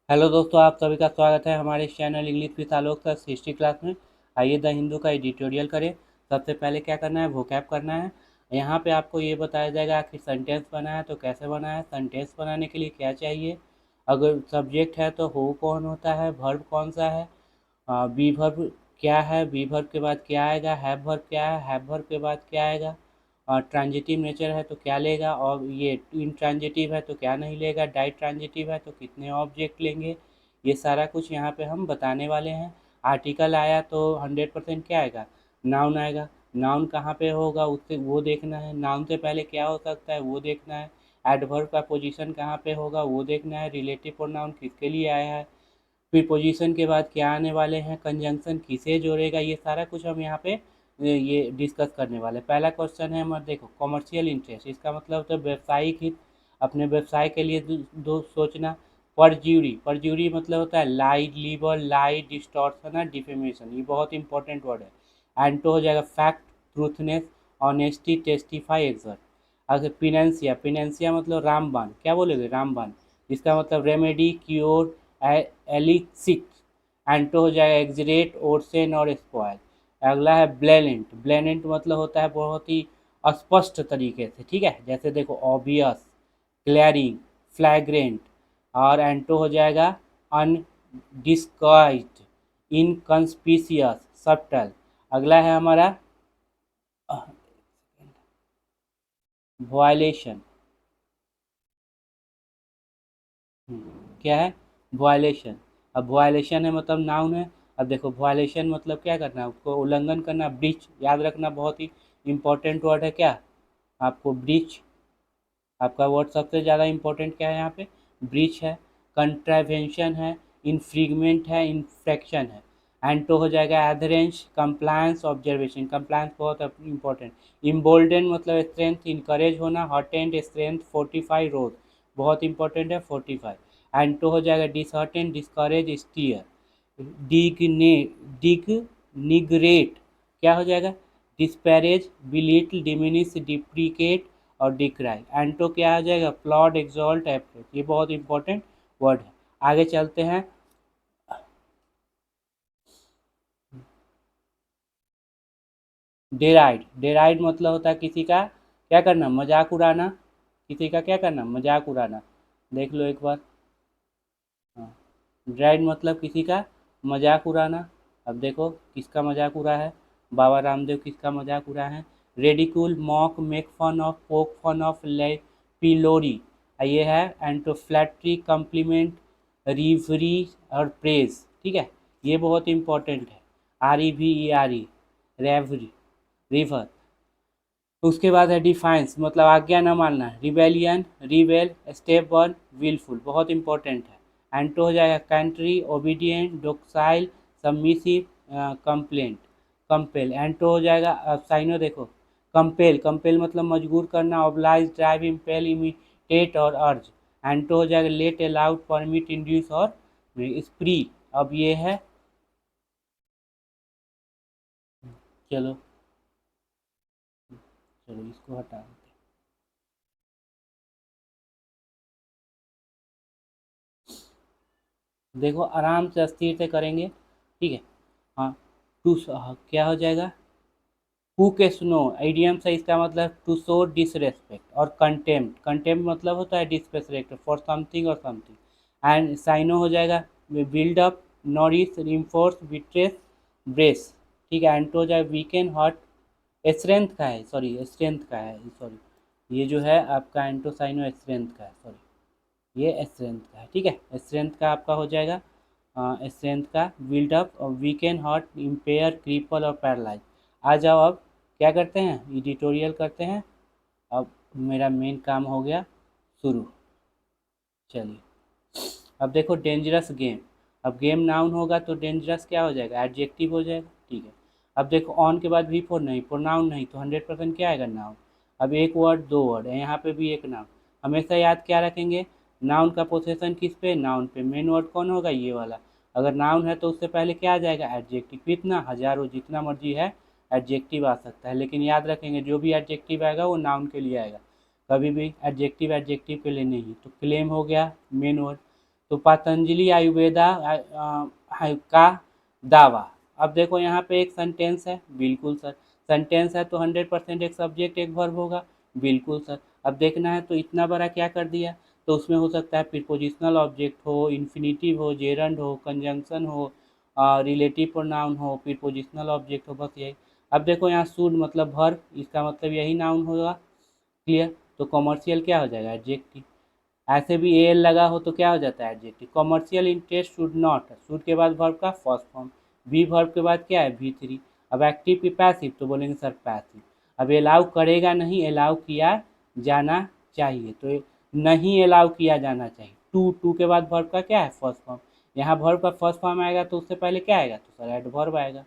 Hello दोस्तों, आप सभी का स्वागत है हमारे channel English with Alok sir history class में। आइए द हिंदू का एडिटोरियल करें। सबसे पहले क्या करना है, वोकैब करना है। यहाँ पे आपको ये बताया जाएगा कि सेंटेंस बना है तो कैसे बना है, सेंटेंस बनाने के लिए क्या चाहिए। अगर सब्जेक्ट है तो हु कौन होता है, वर्ब कौन सा है, बी वर्ब क्या है, बी वर्ब के बाद क्या आएगा, हैव वर्ब क्या है, हैव वर्ब के बाद क्या आएगा, और ट्रांजिटिव नेचर है तो क्या लेगा, और ये इंट्रांजिटिव है तो क्या नहीं लेगा, डाई ट्रांजिटिव है तो कितने ऑब्जेक्ट लेंगे। ये सारा कुछ यहाँ पे हम बताने वाले हैं। आर्टिकल आया तो 100% क्या आएगा, नाउन आएगा। नाउन कहाँ पे होगा उससे वो देखना है, नाउन से पहले क्या हो सकता है वो देखना है। एडवर्ब का पोजीशन कहाँ पे होगा वो देखना है। रिलेटिव प्रोनाउन किसके लिए आया है, फिर पोजीशन के बाद क्या आने वाले हैं, कंजंक्शन किसे जोड़ेगा, ये सारा कुछ हम यहाँ पे ये डिस्कस करने वाले हैं। पहला क्वेश्चन है हमारा, देखो कॉमर्शियल इंटरेस्ट, इसका मतलब होता है व्यावसायिक हित, अपने व्यवसाय के लिए दो सोचना। परज्यूरी, परज्यूरी मतलब होता है लाई, लीवर, लाई, डिस्टॉर्शन और डिफेमेशन, ये बहुत इंपॉर्टेंट वर्ड है। एंटो हो जाएगा fact, truthness, honesty, testify, exert. अगर पिनेंसिया, पिनेंसिया मतलब रामबाण, क्या बोलोगे रामबाण, इसका मतलब रेमेडी, क्योर, एलिसिक। एंटो हो जाएगा एग्जरेट, ओरसेन और स्पॉयल। अगला है ब्लेनेंट, ब्लेनेंट मतलब होता है बहुत ही स्पष्ट तरीके से, ठीक है। जैसे देखो ऑबियस, ग्लैरिंग, फ्लैग्रेंट। और एंटो हो जाएगा अनडिस्गाइज्ड, इनकंस्पिशियस, सब्टल। अगला है हमारा वायलेशन। क्या है, वायलेशन। अब वायलेशन है मतलब नाउन है। अब देखो वायलेशन मतलब क्या करना है, उसको उल्लंघन करना, ब्रीच, याद रखना, बहुत ही इंपॉर्टेंट वर्ड है क्या आपको, ब्रीच। आपका वर्ड सबसे ज़्यादा इंपॉर्टेंट क्या है यहाँ पे, ब्रीच है। कंट्रावेंशन है, इन्फ्रिगमेंट है, इन्फ्रैक्शन है। एंटो हो जाएगा एधरेंस, कंप्लायंस, ऑब्जर्वेशन, कंप्लायंस बहुत इंपॉर्टेंट। इम्बोल्डन मतलब स्ट्रेंथ, इनकरेज होना, हॉटेंड स्ट्रेंथ, फोर्टिफाई, रोज, बहुत इंपॉर्टेंट है, फोर्टिफाई। एंटो हो जाएगा डिसहर्टेन, डिस्करेज, स्टीयर। डिगने, डिगनिग्रेट क्या हो जाएगा, डिस्पैरेज, बिलिटल, डिमिनिश, डिप्रिकेट और डिक्राई। एंटो क्या आ जाएगा, प्लॉट, एग्जॉल्ट, एप्रोच, ये बहुत इंपॉर्टेंट वर्ड है। आगे चलते हैं। डेराइड, डेराइड मतलब होता है किसी का क्या करना, मजाक उड़ाना, किसी का क्या करना, मजाक उड़ाना। देख लो एक बार, हाँ, ड्राइड मतलब किसी का मजाक उड़ाना। अब देखो किसका मजाक उड़ा है, बाबा रामदेव किसका मजाक उड़ा है। Ridicule, mock, make fun of, poke fun of, ले, पिलोरी, ये है। And to flattery, compliment, revere और प्रेज, ठीक है। ये बहुत इंपॉर्टेंट है। R E V E R E, revere, river. उसके बाद है डिफाइंस मतलब आज्ञा न मानना, rebellion, rebel, step one, wilful, बहुत इंपॉर्टेंट है। एंटो हो जाएगा कंट्री, obedient, docile, submissive, compliant, compel. एंटो हो जाएगा, अब साइनो देखो, कंपेल, कंपेल मतलब मजबूर करना, ऑब्लाइज, ड्राइव, इम्पेल, इमिटेट और अर्ज। एंटो हो जाएगा लेट, अलाउड, परमिट, इंड्यूस और स्प्री। अब ये है, चलो चलो इसको हटा देते हैं। देखो आराम से अस्थिर से करेंगे, ठीक है। हाँ, टू, क्या हो जाएगा, हु के स्नो, आइडियम से इसका मतलब टू शो डिसरेस्पेक्ट और कंटेम्प्ट, कंटेम्प्ट मतलब होता है डिसरेस्पेक्ट फॉर समथिंग और समथिंग। एंड साइनो हो जाएगा build up, nourish, reinforce, बिट्रेस, brace, ठीक है। एंड हो जाएगा वीकेंड, हॉट, स्ट्रेंथ का है, सॉरी स्ट्रेंथ का है, सॉरी ये जो है आपका एंटोसाइनो स्ट्रेंथ का है, सॉरी ये स्ट्रेंथ का है, ठीक है। स्ट्रेंथ का आपका हो जाएगा, स्ट्रेंथ का बिल्डअप और वीकेंड, हॉट, इम्पेयर, क्रीपल और पैरालाइज। आ जाओ अब क्या करते हैं, एडिटोरियल करते हैं। अब मेरा मेन काम हो गया शुरू, चलिए। अब देखो डेंजरस गेम, अब गेम नाउन होगा तो डेंजरस क्या हो जाएगा, एडजेक्टिव हो जाएगा, ठीक है। अब देखो ऑन के बाद भी फोर नहीं, प्रोनाउन नहीं, तो 100% क्या आएगा, नाउन। अब एक वर्ड दो वर्ड है, यहाँ पे भी एक नाउन। हमेशा याद क्या रखेंगे, नाउन का पोसेशन किस पे, नाउन पे, मेन वर्ड कौन होगा, ये वाला। अगर नाउन है तो उससे पहले क्या आ जाएगा, एडजेक्टिव। कितना, हजारों, जितना मर्जी है एडजेक्टिव आ सकता है, लेकिन याद रखेंगे जो भी एडजेक्टिव आएगा वो नाउन के लिए आएगा, कभी भी एडजेक्टिव एडजेक्टिव के लिए नहीं। तो क्लेम हो गया मेन वर्ड, तो पतंजलि आयुर्वेदा का दावा। अब देखो यहाँ पे एक सेंटेंस है, बिल्कुल सर। सेंटेंस है तो 100% एक सब्जेक्ट एक वर्ब होगा, बिल्कुल सर। अब देखना है तो इतना बड़ा क्या कर दिया, तो उसमें हो सकता है प्रीपोजिशनल ऑब्जेक्ट हो, इन्फिनिटिव हो, जेरंड हो, कंजंक्शन हो, रिलेटिव प्रोनाउन हो, प्रीपोजिशनल ऑब्जेक्ट हो, बस यही। अब देखो यहाँ शुड मतलब वर्ब, इसका मतलब यही नाउन होगा, क्लियर। तो कॉमर्शियल क्या हो जाएगा, एडजेक्टिव। ऐसे भी एल लगा हो तो क्या हो जाता है, adjective. Commercial interest should not, should के बाद वर्ब का फर्स्ट फॉर्म, बी वर्ब के बाद क्या है, V3। अब एक्टिव की पैसिव तो बोलेंगे सर पैसिव। अब अलाउ करेगा नहीं, अलाउ किया जाना चाहिए, तो नहीं अलाउ किया जाना चाहिए। टू के बाद वर्ब का क्या है, फर्स्ट फॉर्म। यहाँ वर्ब का फर्स्ट फॉर्म आएगा तो उससे पहले क्या आएगा, तो सर एडवर्ब आएगा,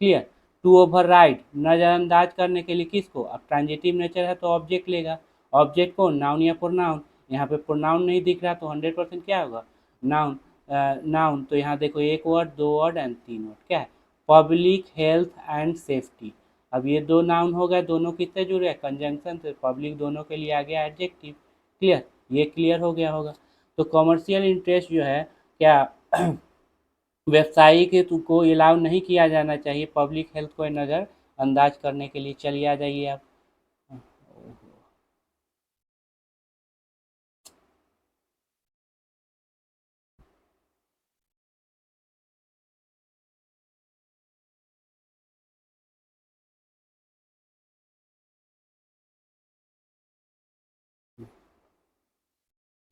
क्लियर। टू ओवर राइड, नज़रअंदाज करने के लिए किसको, अब ट्रांजिटिव नेचर है तो ऑब्जेक्ट लेगा। ऑब्जेक्ट को नाउन या प्रोनाउन, यहाँ पे प्रोनाउन नहीं दिख रहा तो 100% क्या होगा, नाउन। नाउन तो यहाँ देखो एक वर्ड, दो वर्ड एंड तीन वर्ड, क्या है, पब्लिक हेल्थ एंड सेफ्टी। अब ये दो नाउन हो गए, दोनों किससे जुड़े हैं, कंजंक्शन से। पब्लिक दोनों के लिए आ गया एडजेक्टिव, क्लियर। ये क्लियर हो गया होगा। तो कॉमर्शियल इंटरेस्ट जो है क्या व्यवसायिक हेतु को अलाउ नहीं किया जाना चाहिए पब्लिक हेल्थ को नज़र अंदाज करने के लिए। चलिए आ जाइए आप।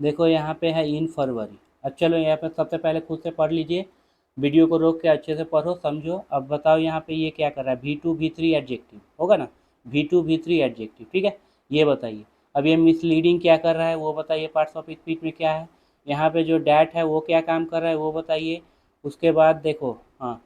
देखो यहाँ पे है इन फरवरी। अब चलो यहाँ पे सबसे पहले खुद से पढ़ लीजिए, वीडियो को रोक के अच्छे से पढ़ो समझो। अब बताओ यहाँ पे ये क्या कर रहा है, V2 V3 एडजेक्टिव होगा ना, V2 V3 एडजेक्टिव, ठीक है। ये बताइए अब ये मिसलीडिंग क्या कर रहा है वो बताइए, पार्ट्स ऑफ स्पीच में क्या है। यहाँ पे जो डैट है वो क्या काम कर रहा है वो बताइए। उसके बाद देखो, हाँ,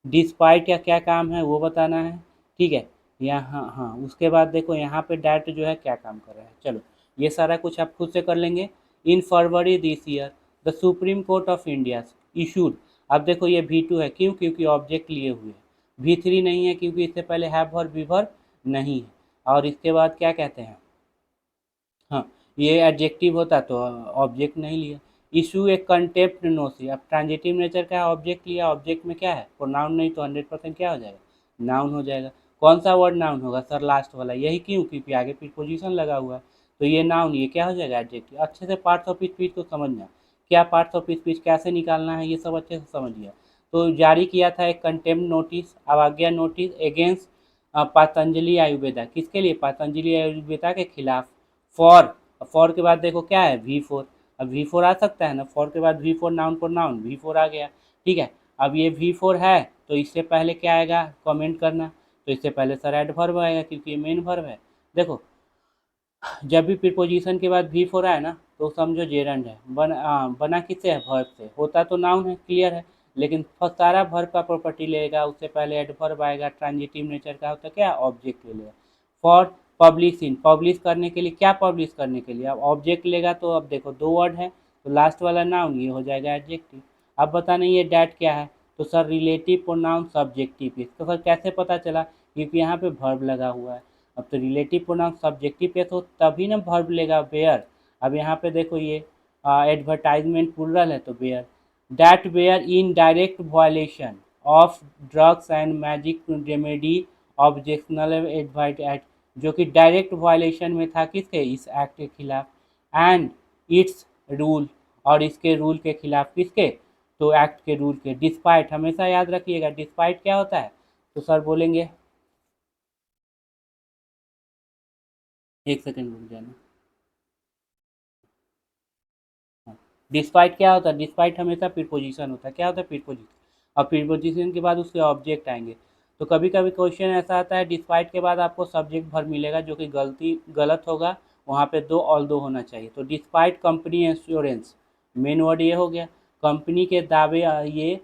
डिस्पाइट का क्या काम है वो बताना है, ठीक है। यहाँ हाँ, उसके बाद देखो यहाँ पे डैट जो है क्या काम कर रहा है, चलो ये सारा कुछ आप खुद से कर लेंगे। In February this year the Supreme Court of India issued. अब देखो ये V2 है, क्यों, क्योंकि ऑब्जेक्ट लिए हुए है। V3 नहीं है क्योंकि इससे पहले हैव वर्ब बी वर्ब नहीं है। और इसके बाद क्या कहते हैं, हाँ, ये एडजेक्टिव होता तो ऑब्जेक्ट नहीं लिया। इशू एक कंटेप्ट नोसी, अब ट्रांजिटिव नेचर का ऑब्जेक्ट लिया, ऑब्जेक्ट में क्या है, प्रोनाउन नहीं तो 100% क्या हो जाएगा, नाउन हो जाएगा। कौन सा वर्ड नाउन होगा सर, लास्ट वाला, यही क्यों, क्योंकि आगे प्रीपोजिशन लगा हुआ है। तो ये नाउन, ये क्या हो जाएगा, एडजेक्टिव। अच्छे से पार्ट्स ऑफ स्पीच को समझना, क्या पार्ट्स ऑफ स्पीच कैसे निकालना है ये सब अच्छे से समझिए। तो जारी किया था एक कंटेम्प्ट नोटिस, अवज्ञा नोटिस अगेंस्ट पतंजलि आयुर्वेदा, किसके लिए, पतंजलि आयुर्वेदा के खिलाफ। फॉर के बाद देखो क्या है, V4। अब V4 आ सकता है ना, फॉर के बाद V4 नाउन पर नाउन, V4 आ गया, ठीक है। अब ये V4 है तो इससे पहले क्या आएगा, कमेंट करना। तो इससे पहले सर एडवर्ब आएगा क्योंकि ये मेन वर्ब है। देखो जब भी प्रीपोजिशन के बाद V4 आए ना तो समझो जेरंड है, बना किससे है, वर्ब से। होता तो नाउन है, क्लियर है, लेकिन सारा वर्ब का प्रॉपर्टी लेगा, उससे पहले एडवर्ब आएगा, ट्रांजिटिव नेचर का होता क्या, ऑब्जेक्ट ले लेगा। फॉर पब्लिश इन, पब्लिश करने के लिए, क्या पब्लिश करने के लिए, अब ऑब्जेक्ट लेगा तो अब देखो दो वर्ड है तो लास्ट वाला नाउन ये हो जाएगा एडजेक्टिव। अब बताना ये डैट क्या है, तो सर रिलेटिव प्रोनाउन सब्जेक्टिव। तो सर कैसे पता चला, क्योंकि यहाँ पे वर्ब लगा हुआ है। अब तो रिलेटिव प्रोनाउन सब्जेक्टिव पे तो तभी ना वर्ब लेगा, वेयर। अब यहाँ पे देखो ये एडवर्टाइजमेंट प्लुरल है तो were. That were in direct violation of drugs and magic remedy objectionable एडवाइट एक्ट, जो कि डायरेक्ट वायलेशन में था किसके, इस एक्ट के खिलाफ। एंड इट्स रूल, और इसके रूल के खिलाफ, किसके, तो एक्ट के रूल के। डिस्पाइट हमेशा याद रखिएगा, डिस्पाइट क्या होता है, तो सर बोलेंगे, एक सेकेंड रुक जाना। डिस्पाइट क्या होता है, डिस्पाइट हमेशा प्रीपोजिशन होता है, क्या होता है, प्रीपोजिशन। और प्रीपोजिशन के बाद उसके ऑब्जेक्ट आएंगे। तो कभी कभी क्वेश्चन ऐसा आता है डिस्पाइट के बाद आपको सब्जेक्ट भर मिलेगा, जो कि गलत होगा, वहाँ पे दो ऑल दो होना चाहिए। तो despite company insurance, main word ये हो गया, कंपनी के दावे, ये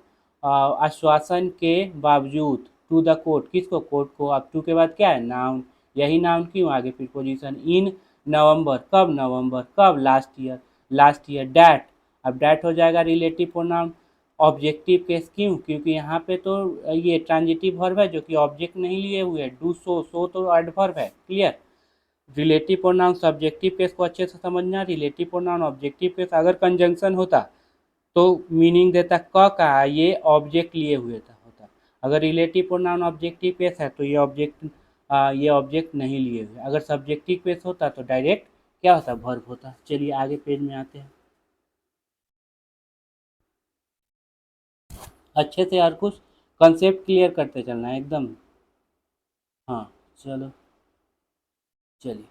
आश्वासन के बावजूद, टू द कोर्ट, किसको, कोर्ट को। अब टू के बाद क्या है, नाउन, यही नाउन क्यों, आगे प्रीपोजिशन। इन नवंबर, कब, नवंबर कब, last year, last year. That, अब डैट हो जाएगा रिलेटिव प्रोनाउन ऑब्जेक्टिव केस, क्यों, क्योंकि यहाँ पे तो ये ट्रांजिटिव वर्ब है जो कि ऑब्जेक्ट नहीं लिए हुए, डू सो तो एडवर्ब है, clear. Relative pronoun subjective case को अच्छे से समझना, रिलेटिव प्रोनाउन ऑब्जेक्टिव केस, अगर कंजंक्शन होता तो मीनिंग देता क का ये ऑब्जेक्ट लिए हुए था होता। अगर रिलेटिव प्रोनाउन ऑब्जेक्टिव केस है तो ये ऑब्जेक्ट नहीं लिए हुए। अगर सब्जेक्टिव केस होता तो डायरेक्ट क्या होता, वर्ब होता। चलिए आगे पेज में आते हैं। अच्छे से हर कुछ कंसेप्ट क्लियर करते चलना है एकदम। हाँ चलो, चलिए।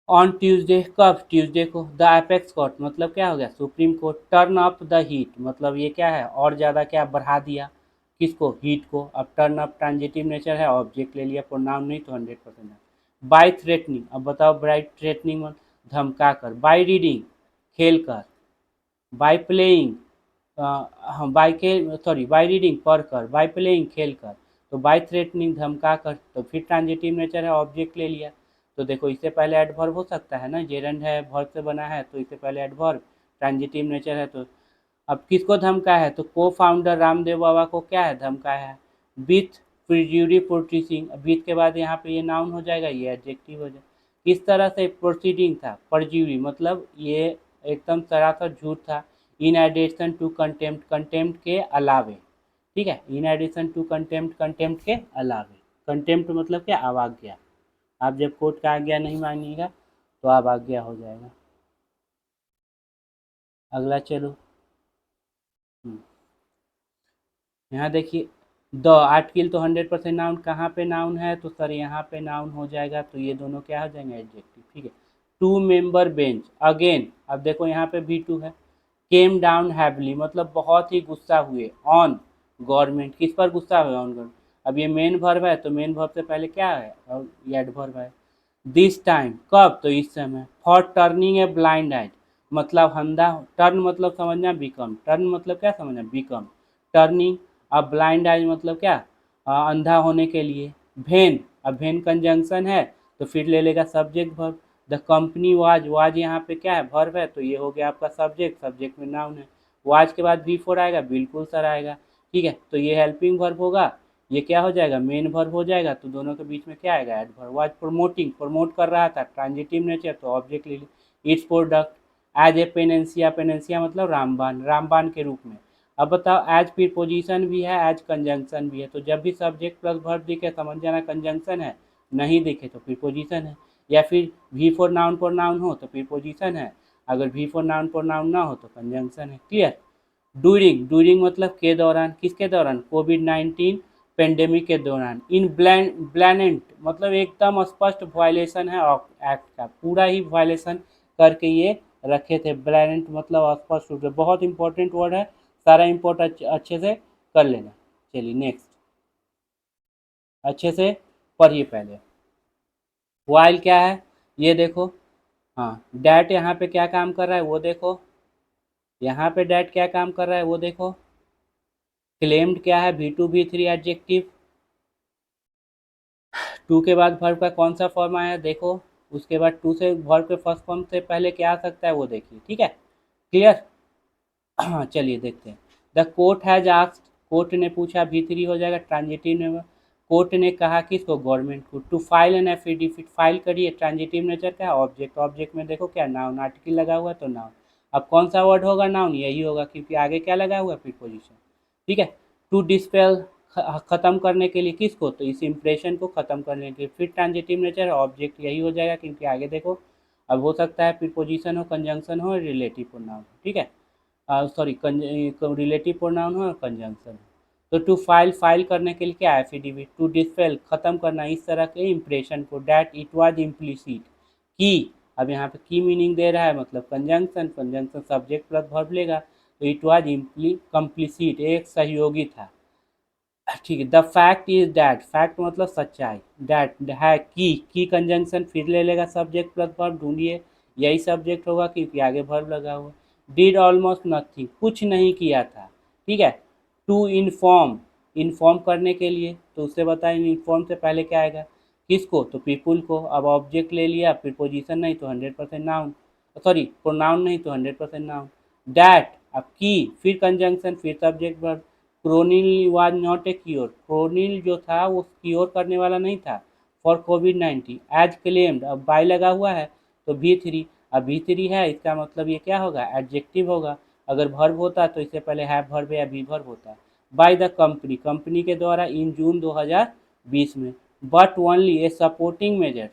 ऑन ट्यूसडे, कब, ट्यूसडे को। द एपेक्स कोर्ट मतलब क्या हो गया, supreme court. Turn up the heat मतलब ये क्या है, और ज़्यादा क्या बढ़ा दिया, किसको, हीट को। अब टर्न अप ट्रांजिटिव नेचर है, ऑब्जेक्ट ले लिया, प्रोनाउन नहीं तो 100% है। बाय थ्रेटनिंग, अब बताओ बाय थ्रेटनिंग मतलब धमका कर। बाय रीडिंग खेल कर। बाय प्लेइंग हाँ बाय के सॉरी बाय रीडिंग पढ़ कर। बाय प्लेइंग खेल कर। तो बाय थ्रेटनिंग धमका कर, तो फिर ट्रांजिटिव नेचर है, ऑब्जेक्ट ले लिया। तो देखो इससे पहले एडवर्ब हो सकता है ना, जेरंड है, वर्ब से बना है, तो इससे पहले एडवर्ब, ट्रांजिटिव नेचर है। तो अब किसको धमका है, तो को फाउंडर रामदेव बाबा को क्या है, धमकाया है। विथ प्रिज्यूरी प्रोटीसिंग, विथ के बाद यहाँ पे ये नाउन हो जाएगा, ये एडजेक्टिव हो जाएगा। किस तरह से प्रोसीडिंग था, परज्यूरी मतलब ये एकदम सरासर झूठ था। In addition to contempt, contempt के अलावे, ठीक है। In addition to contempt, contempt के अलावे। कंटेम्प्ट मतलब क्या, अवज्ञा। आप जब कोर्ट का आज्ञा नहीं मानिएगा तो अवज्ञा हो जाएगा। अगला चलो। हम्म, यहाँ देखिए, द आर्टिकल तो 100% नाउन, कहाँ पे नाउन है, तो सर यहाँ पे नाउन हो जाएगा, तो ये दोनों क्या हो जाएंगे, एडजेक्टिव, ठीक है। टू मेंबर बेंच, अगेन अब देखो यहाँ पे V2 है। केम डाउन हैवली मतलब बहुत ही गुस्सा हुए, ऑन गवर्नमेंट, किस पर गुस्सा हुए, ऑन गवर्नमेंट। अब ये मेन वर्ब है, तो मेन वर्ब से पहले क्या है, और ये एडवर्ब है। दिस टाइम कब, तो इस समय। For turning a blind eyes मतलब अंधा, टर्न मतलब समझना, बिकम, टर्न मतलब क्या समझना, बिकम। टर्निंग, अब ब्लाइंड आइज मतलब क्या, अंधा होने के लिए। भेन, अब भेन कंजंक्शन है, तो फिर ले लेगा subject verb. The company was, was यहाँ पे क्या है, वर्ब है, तो ये हो गया आपका सब्जेक्ट, सब्जेक्ट में नाउन है। वाज के बाद V4 आएगा, बिल्कुल सर आएगा, ठीक है। तो ये हेल्पिंग वर्ब होगा, ये क्या हो जाएगा, मेन वर्ब हो जाएगा, तो दोनों के बीच में क्या आएगा, एडवर्ब। वाज प्रोमोटिंग, प्रमोट कर रहा था, ट्रांजिटिव नेचर, तो ऑब्जेक्ट ले ली। इट्स प्रोडक्ट एज ए पेनेंसिया, पेनेंसिया मतलब रामबाण, रामबाण के रूप में। अब बताओ, एज प्रीपोजिशन भी है, एज कंजंक्शन भी है, तो जब भी सब्जेक्ट प्लस वर्ब दिखे समझ जाना कंजंक्शन है, नहीं दिखे तो प्रीपोजिशन है। या फिर V4 नाउन प्रोनाउन हो तो प्रीपोजिशन है, अगर V4 नाउन प्रोनाउन ना हो तो कंजंक्शन है। क्लियर। डूरिंग, डूरिंग मतलब के दौरान, किसके दौरान, कोविड-19 पेंडेमिक के दौरान। इन ब्लैनेंट मतलब एकदम स्पष्ट वायलेशन है एक्ट का, पूरा ही वायलेशन करके ये रखे थे। ब्लैनेंट मतलब स्पष्ट रूप से, बहुत इंपॉर्टेंट वर्ड है, सारा इंपोर्ट अच्छे से कर लेना। चलिए नेक्स्ट, अच्छे से पढ़िए पहले। वाइल क्या है, ये देखो, हाँ डैट यहाँ पे क्या काम कर रहा है वो देखो, यहाँ पे डैट क्या काम कर रहा है वो देखो। क्लेम्ड क्या है, V2 V3 एडजेक्टिव। टू के बाद वर्ब का कौन सा फॉर्म आया देखो, उसके बाद टू से वर्ब के फर्स्ट फॉर्म से पहले क्या आ सकता है वो देखिए, ठीक है। क्लियर। हाँ चलिए देखते हैं। The court has asked, court ने पूछा, V3 हो जाएगा, ट्रांजिटिव नेचर। कोर्ट ने कहा किसको, गवर्नमेंट को। To file an affidavit, file करिए, ट्रांजिटिव नेचर का, ऑब्जेक्ट, ऑब्जेक्ट में देखो क्या, नाउन, आर्टिकल लगा हुआ है तो नाउन। अब कौन सा वर्ड होगा, नाउन यही होगा, क्योंकि आगे क्या लगा हुआ है, प्रीपोजिशन, ठीक है। टू डिस्पेल खत्म करने के लिए, किसको, तो इस इंप्रेशन को खत्म करने के लिए। फिर ट्रांजिटिव नेचर, ऑब्जेक्ट यही हो जाएगा, क्योंकि आगे देखो, अब हो सकता है प्रीपोजिशन हो, कंजंक्शन हो, रिलेटिव प्रोनाउन हो, ठीक है। सॉरी रिलेटिव प्रोनाउन हो और कंजंक्शन हो। तो टू फाइल, फाइल करने के लिए क्या है, एफिडेविट। टू डिस्पेल खत्म करना इस तरह के इंप्रेशन को। डैट इट वाज इम्प्लिसिट की, अब यहाँ पे की मीनिंग दे रहा है मतलब conjunction, conjunction subject plus verb लेगा, तो इट वाज कम्प्लिसिट एक सहयोगी था, ठीक है। The fact is that, fact मतलब सच्चाई, दैट है की कंजंक्शन फिर ले लेगा सब्जेक्ट प्लस वर्ब, ढूंढिए, यही सब्जेक्ट होगा क्योंकि आगे वर्ब लगा हुआ। डिड ऑलमोस्ट नथिंग, कुछ नहीं किया था, ठीक है। टू इन्फॉर्म, इन्फॉर्म करने के लिए, तो उससे बताएं इन्फॉर्म से पहले क्या आएगा, किसको, तो पीपुल को। अब ऑब्जेक्ट ले लिया, प्रीपोजिशन नहीं तो 100% नाउन, सॉरी प्रोनाउन नहीं तो 100% नाउन। डैट, अब की फिर कंजंक्शन फिर subject verb. Coronil was not a cure, Coronil जो था वो क्योर करने वाला नहीं था फॉर कोविड-19। एज क्लेम्ड, अब बाय लगा हुआ है तो V3, अब V3 है, इसका मतलब ये क्या होगा, एडजेक्टिव होगा। अगर वर्ब होता तो इससे पहले हैव वर्ब या बी वर्ब होता। बाय द कंपनी, कंपनी के द्वारा इन जून 2020 में। But only a supporting measure,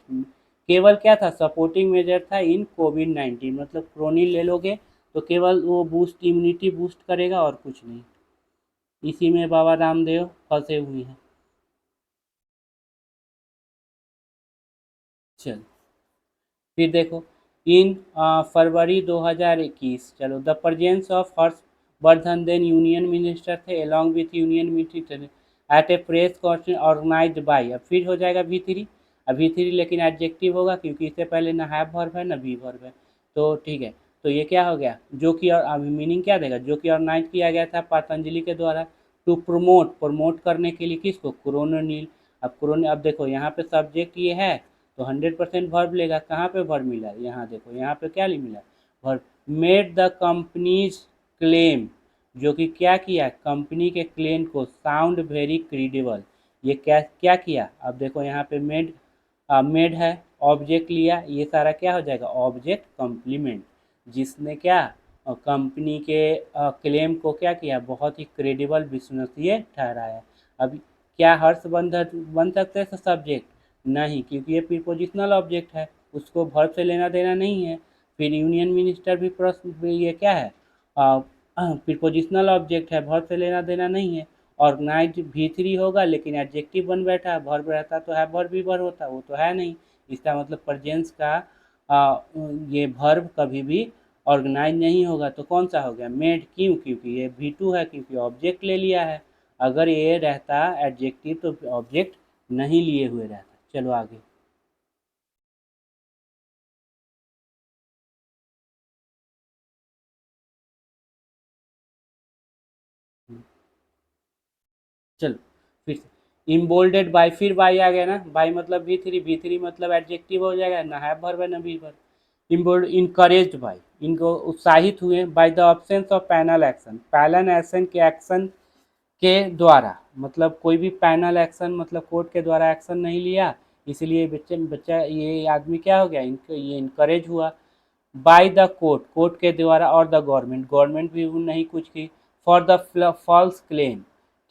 केवल क्या था, सपोर्टिंग मेजर था इन कोविड-19, मतलब क्रोनिल ले लोगे तो केवल वो बूस्ट, इम्यूनिटी बूस्ट करेगा और कुछ नहीं। इसी में बाबा रामदेव फंसे हुए हैं। चल फिर देखो, इन फरवरी 2021, चलो, the presence of Harshvardhan, then union minister थे, along with union minister at a press conference organised by, अब फिर हो जाएगा V3। अब V3 लेकिन एडजेक्टिव होगा क्योंकि इससे पहले ना हैव वर्ब है ना बी वर्ब है, तो ठीक है। तो ये क्या हो गया, जो कि, और अभी मीनिंग क्या देगा, जो कि ऑर्गेनाइज किया गया था पतंजलि के द्वारा टू प्रमोट, प्रमोट करने के लिए किसको, कोरोनिल। अब कोरोना, अब देखो यहाँ पे सब्जेक्ट ये है तो 100% वर्ब लेगा। कहाँ पे वर्ब मिला, यहाँ देखो, यहाँ पे क्या मिला, verb. Made the companies claim, जो कि क्या किया, कंपनी के क्लेम को साउंड वेरी क्रेडिबल। ये क्या क्या किया, अब देखो यहाँ पे मेड, मेड है, ऑब्जेक्ट लिया, ये सारा क्या हो जाएगा, ऑब्जेक्ट कॉम्प्लीमेंट, जिसने क्या, कंपनी के क्लेम को क्या किया, बहुत ही क्रेडिबल, विश्वसनीय ठहराया। अब क्या हर्षवर्धन बन सकते हैं सब्जेक्ट, नहीं, क्योंकि ये प्रीपोजिशनल ऑब्जेक्ट है, उसको वर्ब से लेना देना नहीं है। फिर यूनियन मिनिस्टर भी प्रश्न, ये क्या है, प्रीपोजिशनल ऑब्जेक्ट है, वर्ब से लेना देना नहीं है। ऑर्गेनाइज V3 होगा लेकिन एडजेक्टिव बन बैठा है, वर्ब रहता तो है वर्ब भी वर्ब होता, वो तो है नहीं। इसका मतलब प्रेजेंस का ये वर्ब कभी भी ऑर्गेनाइज नहीं होगा, तो कौन सा हो गया, मेड। क्यों, क्योंकि ये V2 है, क्योंकि ऑब्जेक्ट ले लिया है। अगर ये रहता एडजेक्टिव तो ऑब्जेक्ट नहीं लिए हुए रहता। चलो आगे। चलो फिर से, इम्बोल्डेड बाय, फिर बाई आ गया ना, बाई मतलब V3 मतलब एडजेक्टिव हो जाएगा, ना है वर्ब है ना बी वर्ब। इम्बोल्ड, इनकरेज्ड बाय, इनको उत्साहित हुए by the absence of panel action, panel action के एक्शन के द्वारा, मतलब कोई भी पैनल एक्शन, मतलब कोर्ट के द्वारा एक्शन नहीं लिया, इसलिए बच्चा ये आदमी क्या हो गया, ये इनकरेज हुआ। बाय द कोर्ट, कोर्ट के द्वारा, और द गवर्नमेंट, गवर्नमेंट भी नहीं कुछ की, फॉर द फॉल्स क्लेम,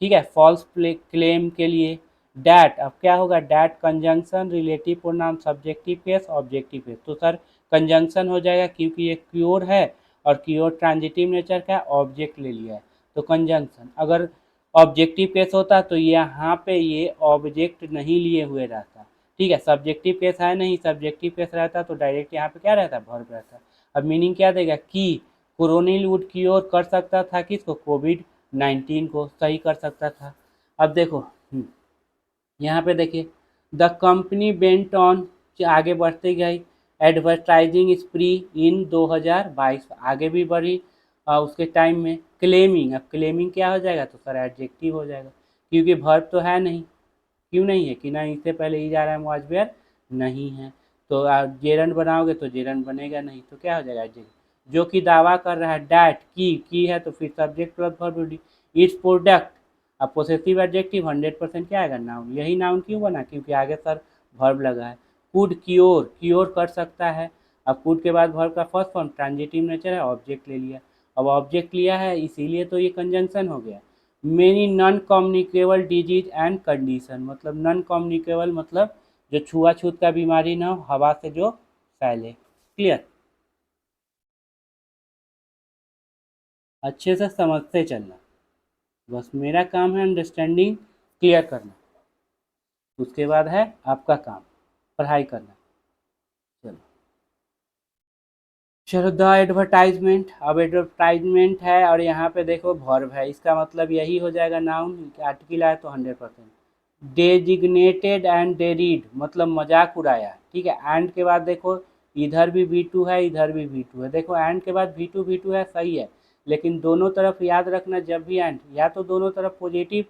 ठीक है, फॉल्स क्लेम के लिए। डैट, अब क्या होगा, that conjunction, relative pronoun, subjective case, objective case, तो सर कंजंक्शन हो जाएगा क्योंकि ये क्योर है, और क्योर ट्रांजिटिव नेचर का ऑब्जेक्ट ले लिया है, तो कंजंक्शन। अगर ऑब्जेक्टिव केस होता तो यहाँ पे ये ऑब्जेक्ट नहीं लिए हुए रहता, ठीक है, सब्जेक्टिव केस है नहीं, सब्जेक्टिव केस रहता तो डायरेक्ट यहाँ पे क्या रहता, वर्ब रहता। अब मीनिंग क्या देगा, कि कोरोनिल वुड क्योर कर सकता था किसको, कोविड-19 को सही कर सकता था। अब देखो, यहाँ पे देखिए, द कंपनी बेंट ऑन, आगे बढ़ते गई, एडवर्टाइजिंग स्प्री इन 2022, आगे भी बढ़ी उसके टाइम में। क्लेमिंग, अब क्लेमिंग क्या हो जाएगा, तो सर एडजेक्टिव हो जाएगा, क्योंकि वर्ब तो है नहीं। क्यों नहीं है, कि ना इससे पहले ही जा रहा है, वाज नहीं है, तो आप जेरंड बनाओगे तो जेरंड बनेगा नहीं, तो क्या हो जाएगा एडजेक्टिव। जो कि दावा कर रहा है, डैट की है तो फिर subject plus verb, it's product, अब पोसेसिव एडजेक्टिव 100% क्या आएगा, नाउन। यही नाउन क्यों बना, क्योंकि आगे सर वर्ब लगा है। कुड क्योर, क्योर कर सकता है, अब कुड के बाद वर्ब का फर्स्ट फॉर्म ट्रांजिटिव नेचर है, ऑब्जेक्ट ले लिया। अब ऑब्जेक्ट लिया है इसीलिए तो ये कंजंक्शन हो गया। Many non communicable disease and condition, मतलब नॉन कम्युनिकेबल मतलब जो छुआछूत का बीमारी ना हो, हवा से जो फैले। क्लियर, अच्छे से समझते चलना, बस मेरा काम है अंडरस्टैंडिंग क्लियर करना, उसके बाद है आपका काम पढ़ाई करना। चलो, चलो, द एडवर्टाइजमेंट, अब एडवर्टाइजमेंट है और यहाँ पे देखो वर्ब है, इसका मतलब यही हो जाएगा नाउन, आर्टिकल आए तो 100%। डेजिग्नेटेड एंड डेरिड मतलब मजाक उड़ाया, ठीक है। एंड के बाद देखो, इधर भी V2 है, इधर भी V2 है, देखो एंड के बाद V2 है, सही है, लेकिन दोनों तरफ याद रखना, जब भी एंड, या तो दोनों तरफ पॉजिटिव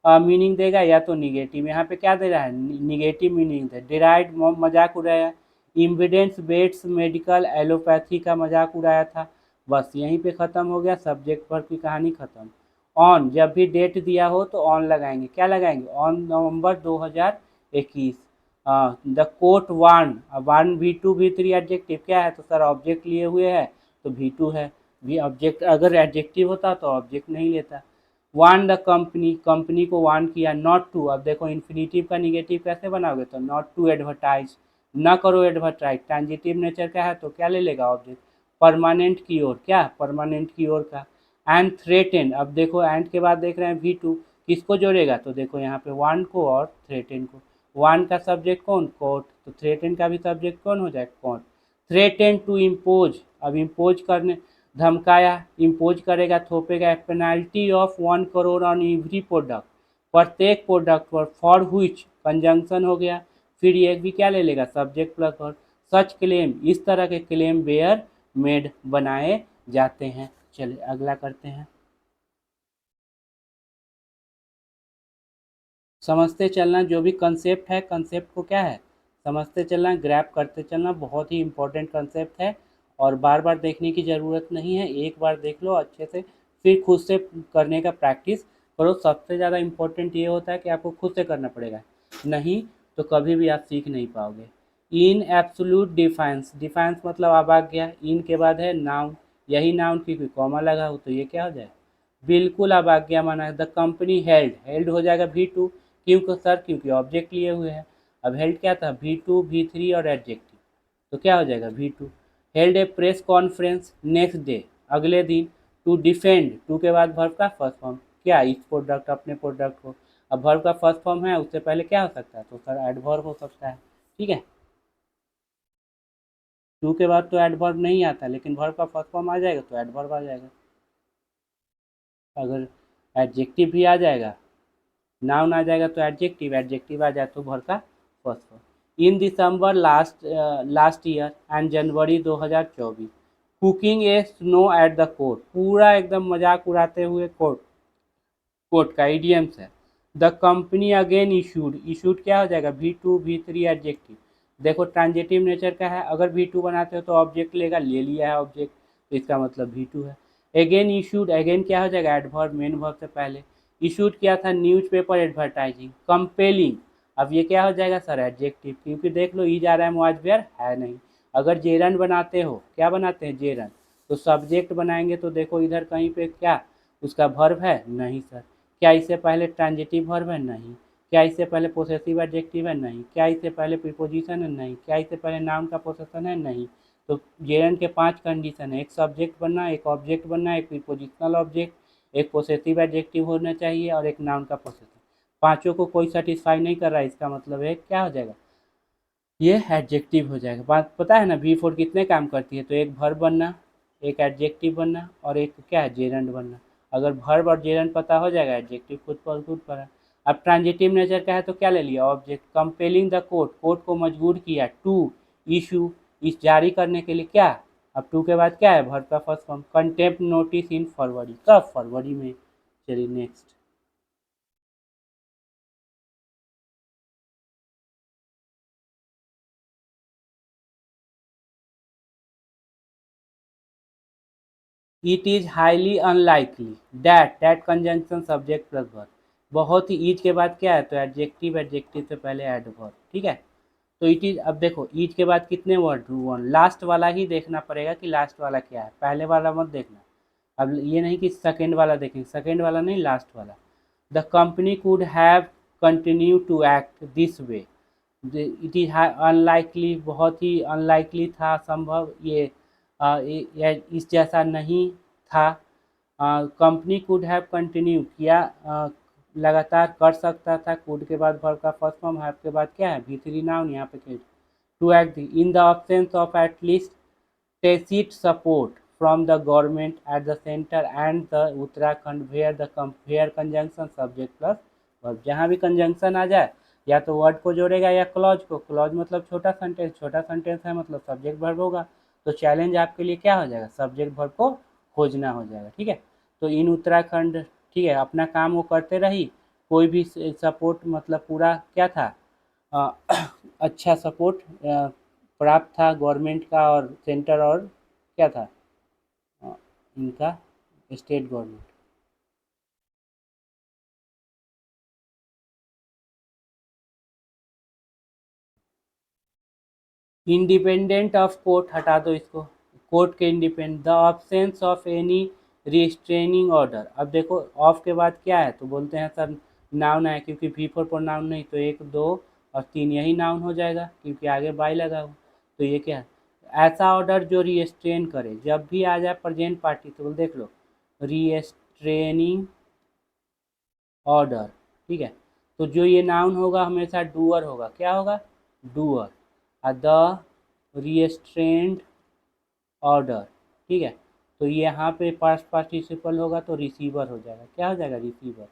मीनिंग देगा या तो निगेटिव। यहाँ पे क्या दे रहा है, निगेटिव मीनिंग दे, डिराइड मजाक उड़ाया, इम्बिडेंस बेट्स मेडिकल एलोपैथी का मजाक उड़ाया था। बस यहीं पे ख़त्म हो गया, सब्जेक्ट पर की कहानी ख़त्म। ऑन, जब भी डेट दिया हो तो ऑन लगाएंगे, क्या लगाएंगे, on November 2021। The court warn, warn V2 V3 adjective क्या है, तो सर ऑब्जेक्ट लिए हुए है तो V2 है। भी ऑब्जेक्ट अगर एडजेक्टिव होता तो ऑब्जेक्ट नहीं लेता। वार्न द कंपनी, कंपनी को वार्न किया। नॉट टू, अब देखो इन्फिनेटिव का निगेटिव कैसे बनाओगे, तो नॉट टू एडवर्टाइज, न करो एडवर्टाइज। ट्रांजिटिव नेचर का है तो क्या ले लेगा ऑब्जेक्ट, परमानेंट की ओर, क्या परमानेंट की ओर का। एंड थ्रेटेन, अब देखो एंड के बाद देख रहे हैं वी टू, किसको जोड़ेगा, तो देखो यहाँ पे वार्न को और थ्रेटेन को। वार्न का सब्जेक्ट कौन, कोर्ट, तो थ्रेटेन का भी सब्जेक्ट कौन हो जाएगा, कोर्ट। थ्रेटेन टू इम्पोज, अब इम्पोज करने, धमकाया, इम्पोज करेगा, थोपेगा penalty of 1 crore on every product, प्रत्येक प्रोडक्ट पर, फॉर हुइच कंजंक्शन हो गया। फिर ये भी क्या ले लेगा, subject plus verb. Such claim, इस तरह के क्लेम बेयर मेड बनाए जाते हैं। चलिए अगला करते हैं। समझते चलना, जो भी कंसेप्ट है, कंसेप्ट को क्या है, समझते चलना, ग्रैब करते चलना, बहुत ही इंपॉर्टेंट कंसेप्ट है और बार बार देखने की ज़रूरत नहीं है, एक बार देख लो अच्छे से, फिर खुद से करने का प्रैक्टिस करो। सबसे ज़्यादा इम्पोर्टेंट ये होता है कि आपको खुद से करना पड़ेगा, नहीं तो कभी भी आप सीख नहीं पाओगे। इन एब्सोल्यूट डिफाइंस, डिफाइंस मतलब अब आ गया, इन के बाद है नाउन, यही नाउन क्योंकि कॉमा लगा हो तो ये क्या हो जाए, बिल्कुल अब आज्ञा माना है। द कंपनी हेल्ड, हेल्ड हो जाएगा वी टू, क्यों सर, क्योंकि ऑब्जेक्ट लिए हुए हैं। अब हेल्ड क्या था, वी टू वी थ्री और एडजेक्टिव, तो क्या हो जाएगा V two. Held a press conference next day, अगले दिन। टू डिफेंड, टू के बाद वर्ब का फर्स्ट फॉर्म, क्या इस प्रोडक्ट, अपने प्रोडक्ट को। अब वर्ब का फर्स्ट फॉर्म है, उससे पहले क्या हो सकता है, तो सर एडवर्ब हो सकता है, ठीक है। टू के बाद तो एडवर्ब नहीं आता, लेकिन वर्ब का फर्स्ट फॉर्म आ जाएगा तो एडवर्ब आ जाएगा। अगर एडजेक्टिव भी आ जाएगा, नाउन आ जाएगा तो एडजेक्टिव, एडजेक्टिव आ जाए तो वर्ब का first form. In December last year and January 2024, cocking a snook at the court, पूरा एकदम मजाक उड़ाते हुए कोर्ट, कोर्ट का इडियम्स है। The company again issued, issued क्या हो जाएगा, V two V three adjective. देखो ट्रांजिटिव नेचर का है, अगर वी टू बनाते हो तो ऑब्जेक्ट लेगा, ले लिया है ऑब्जेक्ट, तो इसका मतलब वी टू है। अगेन इशूड, अगेन क्या हो जाएगा, एडवर्ब, मेन वर्ब से पहले। इशूड क्या था, न्यूज़पेपर एडवर्टाइजिंग। कंपेलिंग, अब ये क्या हो जाएगा सर, एडजेक्टिव, क्योंकि देख लो ई जा रहा है, मुआजबियर है नहीं। अगर जेरन बनाते हो, क्या बनाते हैं जेरन, तो सब्जेक्ट बनाएंगे, तो देखो इधर कहीं पे क्या उसका वर्ब है, नहीं सर। क्या इससे पहले ट्रांजिटिव वर्ब है, नहीं। क्या इससे पहले पोसेसिव एडजेक्टिव है, नहीं। क्या इससे पहले प्रीपोजिशन है, नहीं। क्या इससे पहले नाउन का पोसेशन है, नहीं। तो जेरन के 5 कंडीशन है, एक सब्जेक्ट बनना, एक ऑब्जेक्ट बनना, एक प्रीपोजिशनल ऑब्जेक्ट, एक पोसेसिव एडजेक्टिव होना चाहिए और एक नाउन का पोसेशन। पांचों को कोई सेटिस्फाई नहीं कर रहा है, इसका मतलब है क्या हो जाएगा, ये एडजेक्टिव हो जाएगा। बात पता है ना, वी फोर कितने काम करती है, तो एक वर्ब बनना, एक एडजेक्टिव बनना और एक क्या है, जेरंड बनना। अगर वर्ब और जेरंड पता हो जाएगा, एडजेक्टिव खुद पर खुद पड़ा। अब ट्रांजिटिव नेचर का है तो क्या ले लिया, object. Compelling the court, court को मजबूर किया, टू इशू, इस जारी करने के लिए, क्या। अब टू के बाद क्या है, वर्ब का first form. Contempt notice in February, कब, फरवरी में। चलिए next. It is highly unlikely that, that conjunction subject plus verb, बहुत ही, ईज के बाद क्या है, तो एडजेक्टिव, एडजेक्टिव से पहले एडवर्ब, ठीक है। तो इट इज, अब देखो ईज के बाद कितने वर्ड, वन, लास्ट वाला ही देखना पड़ेगा कि लास्ट वाला क्या है, पहले वाला मत देखना। अब ये नहीं कि सेकेंड वाला देखेंगे, सेकेंड वाला नहीं, लास्ट वाला। The company could have continue to act this way, it is unlikely, बहुत ही अनलाइकली था, संभव ये इस जैसा नहीं था। कंपनी कुड हैव कंटिन्यू किया, लगातार कर सकता था, कुड के बाद वर्ब का फर्स्ट फॉर्म, हैव के बाद क्या है, वी थ्री नाउन, यहाँ पे to act in the absence of at least tacit support from the government at the center and the Uttarakhand where conjunction subject plus verb, जहाँ भी कंजंक्शन आ जाए या तो वर्ड को जोड़ेगा या क्लॉज को, क्लॉज मतलब छोटा सेंटेंस, छोटा सेंटेंस है मतलब सब्जेक्ट वर्ब होगा। तो चैलेंज आपके लिए क्या हो जाएगा, सब्जेक्ट वर्ब को खोजना हो जाएगा, ठीक है। तो इन उत्तराखंड, ठीक है, अपना काम वो करते रही, कोई भी सपोर्ट मतलब पूरा क्या था, अ, अच्छा सपोर्ट प्राप्त था गवर्नमेंट का और सेंटर और क्या था, अ, इनका state government. Independent of court हटा दो इसको, कोर्ट के independent, the absence of any restraining order. अब देखो ऑफ के बाद क्या है, तो बोलते हैं सर नाउन है, क्योंकि V4 प्रोनाउन नहीं, तो 1 2 और 3 यही नाउन हो जाएगा, क्योंकि आगे बाई लगा हुआ। तो ये क्या है, ऐसा ऑर्डर जो रिस्ट्रेन करे। जब भी आ जाए प्रेजेंट पार्टिसिपल, देख लो रिस्ट्रेनिंग ऑर्डर, ठीक है। तो जो ये नाउन होगा हमेशा डूअर होगा, क्या होगा, डूअर। द रिस्ट्रेंड ऑर्डर, ठीक है। तो ये यहाँ पे पास्ट पार्टिसिपल होगा तो रिसीवर हो जाएगा, क्या हो जाएगा, रिसीवर।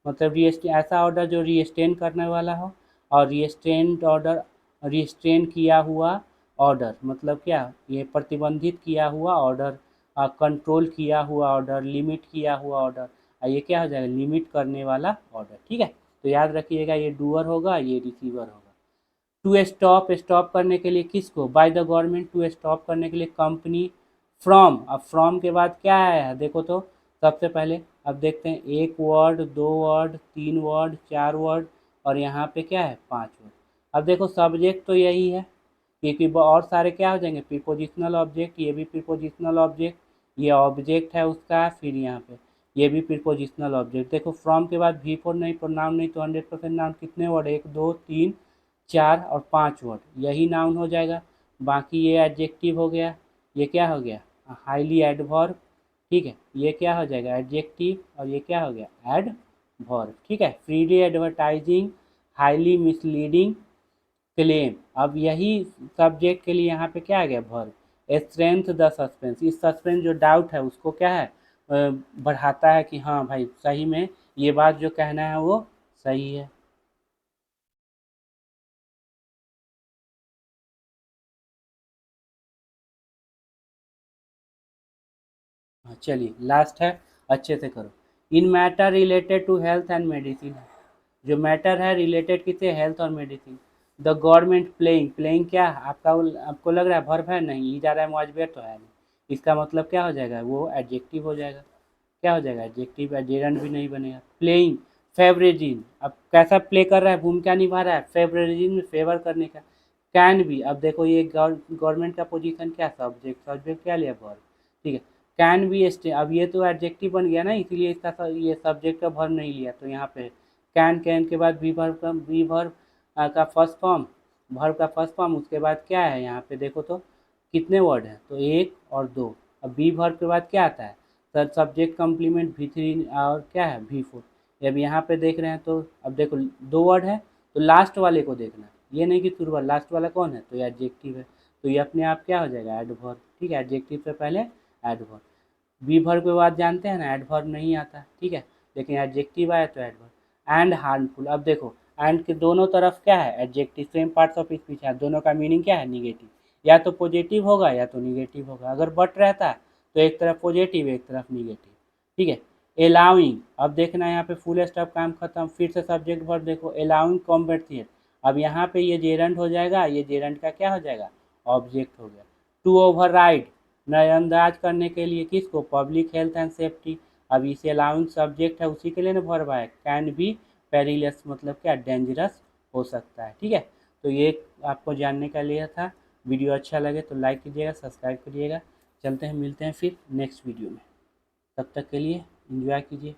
मतलब ऐसा ऑर्डर जो रिस्ट्रेन करने वाला हो, और रिस्ट्रेंड ऑर्डर, रिस्ट्रेन किया हुआ ऑर्डर मतलब क्या, ये प्रतिबंधित किया हुआ ऑर्डर, कंट्रोल किया हुआ ऑर्डर, लिमिट किया हुआ ऑर्डर, ये क्या हो जाएगा, लिमिट करने वाला ऑर्डर, ठीक है। तो याद रखिएगा ये डूअर होगा, ये रिसीवर होगा। टू स्टॉप, स्टॉप करने के लिए किसको, by the government, to stop करने के लिए कंपनी। फ्रॉम, अब फ्रॉम के बाद क्या आया है देखो, तो सबसे पहले अब देखते हैं, 1 वर्ड, 2 वर्ड, 3 वर्ड, 4 वर्ड, और यहाँ पे क्या है, 5 वर्ड। अब देखो सब्जेक्ट तो यही है, क्योंकि और सारे क्या हो जाएंगे, प्रीपोजिशनल ऑब्जेक्ट, ये भी प्रीपोजिशनल ऑब्जेक्ट, ये ऑब्जेक्ट है उसका, फिर यहाँ पे ये भी प्रीपोजिशनल ऑब्जेक्ट। देखो फ्रॉम के बाद V4 नहीं, प्रोनाउन नहीं, तो 100% नाउन। कितने वर्ड, 1 2 3 4 और 5 वर्ड, यही नाउन हो जाएगा। बाकी ये एडजेक्टिव हो गया, ये क्या हो गया, हाईली एडवर्ब, ठीक है। ये क्या हो जाएगा, एडजेक्टिव, और ये क्या हो गया, एडवर्ब, ठीक है। Freely advertising, highly misleading claim. अब यही सब्जेक्ट के लिए यहाँ पे क्या आ गया, वर्ब। स्ट्रेंथ द सस्पेंस, इस सस्पेंस जो डाउट है उसको क्या है, बढ़ाता है कि हाँ भाई सही में ये बात जो कहना है वो सही है। हाँ, चलिए लास्ट है, अच्छे से करो। In matter related to health and medicine, जो मैटर है रिलेटेड किससे, हेल्थ और medicine. The government playing, playing क्या आपका, आपको लग रहा है वर्ब है, नहीं, ई जा रहा है, मुआजबेर तो है नहीं, इसका मतलब क्या हो जाएगा, वो एडजेक्टिव हो जाएगा, क्या हो जाएगा, एडजेक्टिव, एडजेरेंट भी नहीं बनेगा। प्लेइंग, फेवरेजिन, अब कैसा प्ले कर रहा है, भूमिका निभा रहा है, फेवरेजिन में फेवर करने का। कैन भी, अब देखो ये गवर्नमेंट का पोजीशन क्या, सब्जेक्ट, सब्जेक्ट क्या लिया, वर्ब, ठीक है। कैन बी स्टे, अब ये तो एडजेक्टिव बन गया ना, इसीलिए इसका ये सब्जेक्ट का वर्ब नहीं लिया, तो यहाँ पे कैन, कैन के बाद बी वर्ब का, बी वर्ब का फर्स्ट फॉर्म, वर्ब का फर्स्ट फॉर्म, उसके बाद क्या है यहाँ पे देखो तो कितने वर्ड हैं, तो 1 और 2। अब बी वर्ब के बाद क्या आता है, सर सब्जेक्ट कम्प्लीमेंट V3 और क्या है, V4। अब यहाँ पे देख रहे हैं तो अब देखो 2 वर्ड है, तो लास्ट वाले को देखना, ये नहीं कि शुरू वाला, लास्ट वाला कौन है, तो ये एडजेक्टिव है, तो ये अपने आप क्या हो जाएगा, एडवर्ब, ठीक है। एडजेक्टिव से पहले एडवर्ब, बी वर्ब के बाद जानते हैं ना एडवर्ब नहीं आता, ठीक है, लेकिन एडजेक्टिव आया तो एडवर्ब। एंड हार्मफुल, अब देखो एंड के दोनों तरफ क्या है, adjective, same parts of speech है, दोनों का मीनिंग क्या है, निगेटिव, या तो पॉजिटिव होगा या तो निगेटिव होगा। अगर बट रहता है तो एक तरफ पॉजिटिव एक तरफ निगेटिव, ठीक है। अलाउइंग, अब देखना यहाँ पे फुल स्टॉप काम खत्म, फिर से सब्जेक्ट वर्ब देखो, अलाउइंग कॉम्बेटिएट, अब यहाँ पे ये जेरंट हो जाएगा, ये जेरंट का क्या हो जाएगा, ऑब्जेक्ट हो गया। टू ओवरराइड, नजरअंदाज करने के लिए किसको, पब्लिक हेल्थ एंड सेफ्टी, अब इसे अलाउंग सब्जेक्ट है उसी के लिए ना वर्ब आया। कैन बी पेरिलस, मतलब क्या, डेंजरस हो सकता है, ठीक है। तो ये आपको जानने का लिए था। वीडियो अच्छा लगे तो लाइक कीजिएगा, सब्सक्राइब करिएगा। चलते हैं, मिलते हैं फिर नेक्स्ट वीडियो में, तब तक के लिए एंजॉय कीजिए।